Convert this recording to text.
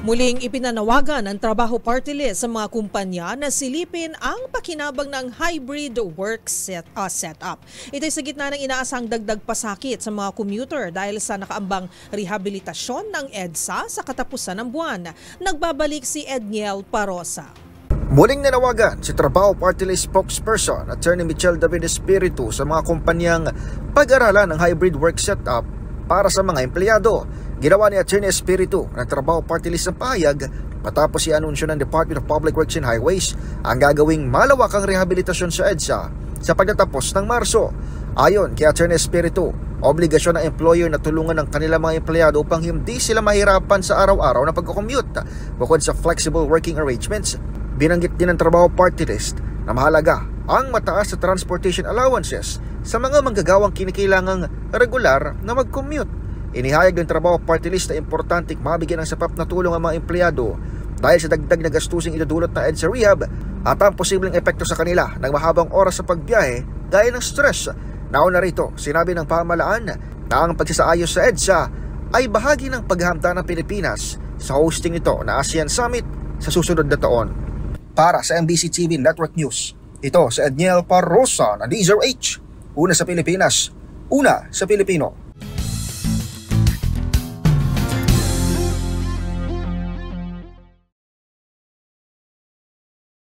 Muling ipinanawagan ng Trabaho Party List sa mga kumpanya na silipin ang pakinabang ng hybrid work setup. Ito ay sa gitna ng inaasang dagdag pasakit sa mga commuter dahil sa nakaambang rehabilitasyon ng EDSA sa katapusan ng buwan. Nagbabalik si Edniel Parosa. Muling nanawagan si Trabaho Party List spokesperson Attorney Michelle David Espiritu sa mga kumpanyang pag-aralan ng hybrid work setup para sa mga empleyado. Ginawa ni Attorney Espiritu ng Trabaho Party List ang pahayag matapos i-anunsyo ng Department of Public Works and Highways ang gagawing malawakang rehabilitasyon sa EDSA sa pagtatapos ng Marso. Ayon kay Attorney Espiritu, obligasyon ng employer na tulungan ng kanilang mga empleyado upang hindi sila mahirapan sa araw-araw na pagko-commute. Bukod sa flexible working arrangements, binanggit din ng Trabaho Party List na mahalaga ang mataas na transportation allowances sa mga manggagawang kinikailangang regular na mag-commute. Inihayag ng Trabaho Party List na importanteng mabigyan ng sapat na tulong ang mga empleyado dahil sa dagdag na gastusing idudulot ng EDSA Rehab at ang posibleng epekto sa kanila ng mahabang oras sa pagbiyahe gaya ng stress. Nauna rito, sinabi ng pamahalaan na ang pagsasaayos sa EDSA ay bahagi ng paghahanda ng Pilipinas sa hosting nito na ASEAN Summit sa susunod na taon. Para sa MBC TV Network News, ito si Edniel Parosa ng DZRH. Una sa Pilipinas, una sa Pilipino.